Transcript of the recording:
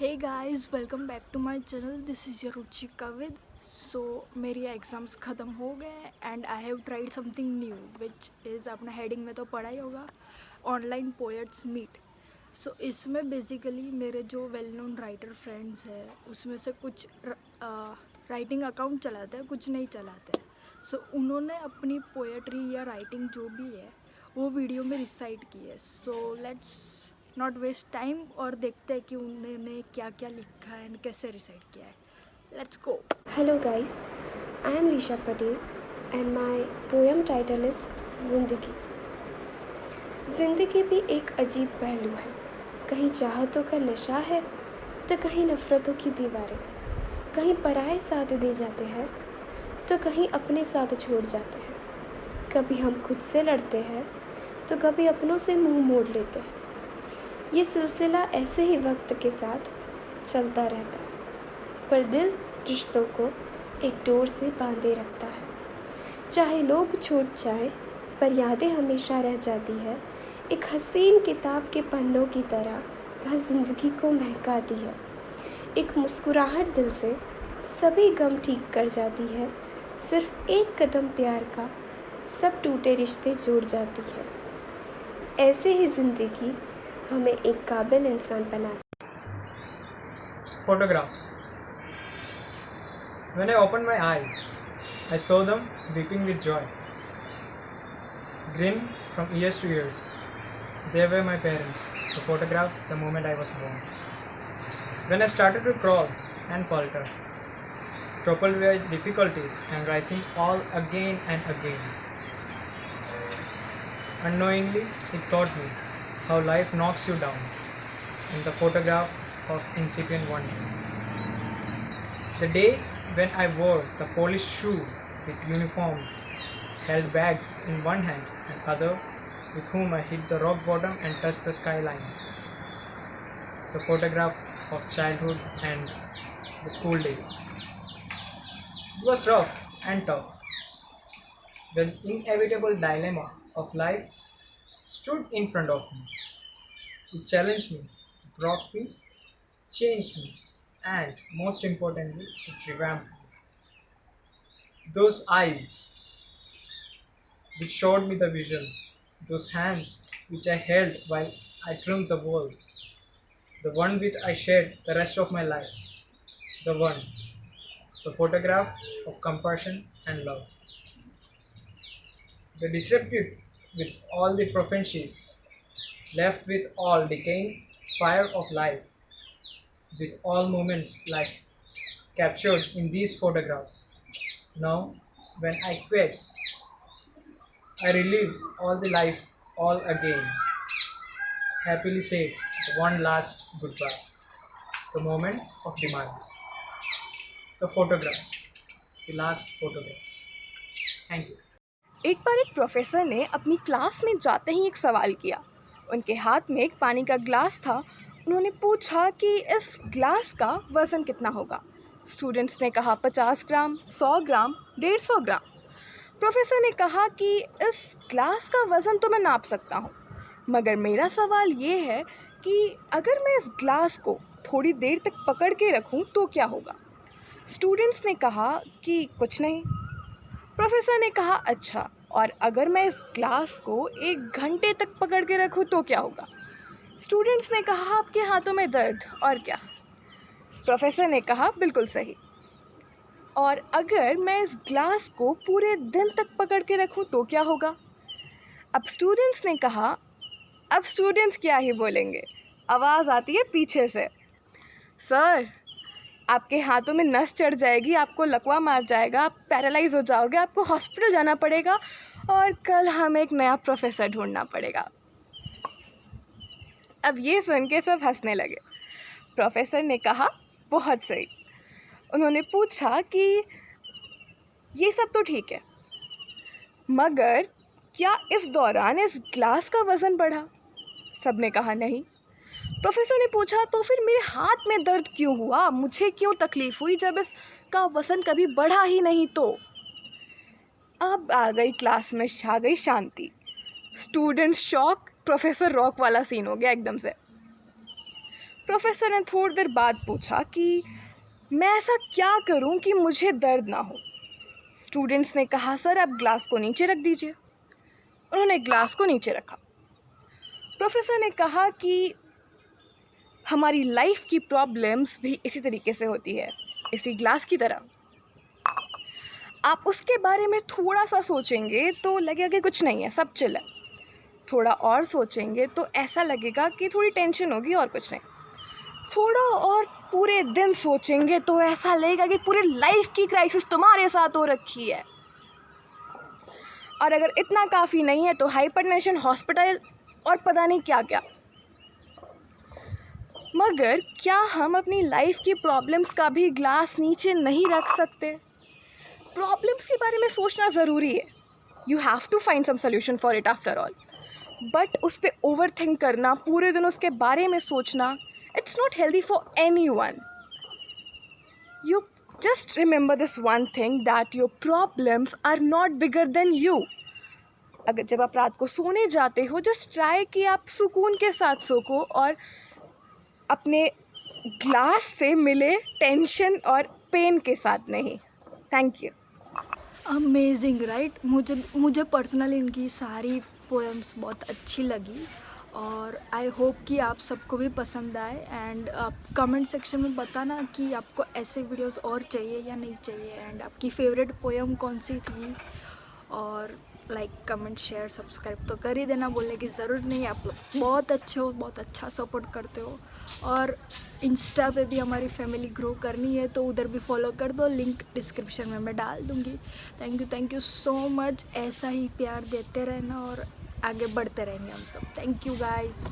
Hey guys, welcome back to my channel. This is your Ruchika with. So मेरी exams ख़त्म हो गए and I have tried something new which is, अपना heading में तो पढ़ा ही होगा, ऑनलाइन पोएट्स मीट। सो इसमें बेसिकली मेरे जो वेल नोन राइटर फ्रेंड्स हैं उसमें से कुछ राइटिंग अकाउंट चलाते हैं, कुछ नहीं चलाते हैं। सो उन्होंने अपनी पोएट्री या राइटिंग जो भी है वो वीडियो में रिसाइट की है। So let's not waste time और देखते हैं कि उन्होंने क्या क्या लिखा है एंड कैसे रिसाइट किया है। Let's go. Hello guys, I am Lisha Patel and my poem title is जिंदगी। जिंदगी भी एक अजीब पहलू है, कहीं चाहतों का नशा है तो कहीं नफ़रतों की दीवारें, कहीं पराये साथ दे जाते हैं तो कहीं अपने साथ छोड़ जाते हैं। कभी हम खुद से लड़ते हैं तो कभी अपनों से मुंह मोड़ लेते हैं। ये सिलसिला ऐसे ही वक्त के साथ चलता रहता है, पर दिल रिश्तों को एक डोर से बांधे रखता है। चाहे लोग छूट जाएं, पर यादें हमेशा रह जाती है। एक हसीन किताब के पन्नों की तरह वह ज़िंदगी को महकाती है। एक मुस्कुराहट दिल से सभी गम ठीक कर जाती है। सिर्फ एक कदम प्यार का सब टूटे रिश्ते जोड़ जाती है। ऐसे ही ज़िंदगी हमें एक काबिल इंसान बनाती है। Photographs. When I opened my eyes, I saw them weeping with joy, grin from ears to ears. They were my parents, who photographed the moment I was born. When I started to crawl and falter, toppled by difficulties and rising all again and again. Unknowingly, it taught me how life knocks you down in the photograph of incipient wonder. The day when I wore the polished shoe with uniform, held bag in one hand and other with whom I hit the rock bottom and touched the skyline. The photograph of childhood and the school days. It was rough and tough. The inevitable dilemma of life stood in front of me. It challenged me, brought me, changed me, and most importantly, it revamped me. Those eyes which showed me the vision, those hands which I held while I trimmed the world, the one which I shared the rest of my life, the one, the photograph of compassion and love. The disrupted with all the propensities, left with all decaying fire of life, with all moments like captured in these photographs. Now, when I quit, I relive all the life all again. Happily said one last goodbye. The moment of demise. The photograph. The last photograph. Thank you. एक बार एक professor ने अपनी class में जाते ही एक सवाल किया। उनके हाथ में एक पानी का ग्लास था। उन्होंने पूछा कि इस ग्लास का वज़न कितना होगा। स्टूडेंट्स ने कहा 50 ग्राम, 100 ग्राम, 150 ग्राम। प्रोफेसर ने कहा कि इस ग्लास का वज़न तो मैं नाप सकता हूँ, मगर मेरा सवाल ये है कि अगर मैं इस ग्लास को थोड़ी देर तक पकड़ के रखूँ तो क्या होगा। स्टूडेंट्स ने कहा कि कुछ नहीं। प्रोफेसर ने कहा अच्छा, और अगर मैं इस ग्लास को 1 घंटे तक पकड़ के रखूं तो क्या होगा। स्टूडेंट्स ने कहा आपके हाथों में दर्द, और क्या। प्रोफेसर ने कहा बिल्कुल सही। और अगर मैं इस ग्लास को पूरे दिन तक पकड़ के रखूं तो क्या होगा। अब स्टूडेंट्स ने कहा, अब स्टूडेंट्स क्या ही बोलेंगे। आवाज़ आती है पीछे से, सर आपके हाथों में नस चढ़ जाएगी, आपको लकवा मार जाएगा, आप पैरालाइज हो जाओगे, आपको हॉस्पिटल जाना पड़ेगा और कल हमें एक नया प्रोफेसर ढूंढना पड़ेगा। अब ये सुन के सब हंसने लगे। प्रोफेसर ने कहा बहुत सही। उन्होंने पूछा कि ये सब तो ठीक है, मगर क्या इस दौरान इस ग्लास का वज़न बढ़ा। सब ने कहा नहीं। प्रोफेसर ने पूछा तो फिर मेरे हाथ में दर्द क्यों हुआ, मुझे क्यों तकलीफ़ हुई जब इसका वज़न कभी बढ़ा ही नहीं। तो अब आ गई क्लास में, छा गई शांति। स्टूडेंट शॉक, प्रोफेसर रॉक वाला सीन हो गया एकदम से। प्रोफेसर ने थोड़ी देर बाद पूछा कि मैं ऐसा क्या करूं कि मुझे दर्द ना हो। स्टूडेंट्स ने कहा, सर आप ग्लास को नीचे रख दीजिए। उन्होंने ग्लास को नीचे रखा। प्रोफेसर ने कहा कि हमारी लाइफ की प्रॉब्लम्स भी इसी तरीके से होती है, इसी ग्लास की तरह। आप उसके बारे में थोड़ा सा सोचेंगे तो लगेगा कि कुछ नहीं है, सब चिल है। थोड़ा और सोचेंगे तो ऐसा लगेगा कि थोड़ी टेंशन होगी और कुछ नहीं। थोड़ा और पूरे दिन सोचेंगे तो ऐसा लगेगा कि पूरे लाइफ की क्राइसिस तुम्हारे साथ हो रखी है। और अगर इतना काफ़ी नहीं है तो हाइपरटेंशन, हॉस्पिटल और पता नहीं क्या क्या। मगर क्या हम अपनी लाइफ की प्रॉब्लम्स का भी ग्लास नीचे नहीं रख सकते? प्रॉब्लम्स के बारे में सोचना ज़रूरी है। You have to find some solution for it after all. But उस पर ओवर थिंक करना, पूरे दिन उसके बारे में सोचना, it's not healthy for anyone. You just remember this one thing, that your problems are not bigger than you. अगर जब आप रात को सोने जाते हो, जस्ट ट्राई कि आप सुकून के साथ सोको और अपने ग्लास से मिले टेंशन और पेन के साथ नहीं। Thank you. Amazing right. मुझे पर्सनली इनकी सारी पोएम्स बहुत अच्छी लगी और आई होप कि आप सबको भी पसंद आए। एंड आप कमेंट सेक्शन में बताना कि आपको ऐसे वीडियोस और चाहिए या नहीं चाहिए, एंड आपकी फेवरेट पोएम कौन सी थी। और लाइक, कमेंट, शेयर, सब्सक्राइब तो कर ही देना, बोलने की ज़रूरत नहीं है। आप लोग बहुत अच्छे हो, बहुत अच्छा सपोर्ट करते हो। और इंस्टा पे भी हमारी फैमिली ग्रो करनी है तो उधर भी फॉलो कर दो, लिंक डिस्क्रिप्शन में मैं डाल दूँगी। Thank you so much. ऐसा ही प्यार देते रहना और आगे बढ़ते रहेंगे हम सब। Thank you guys.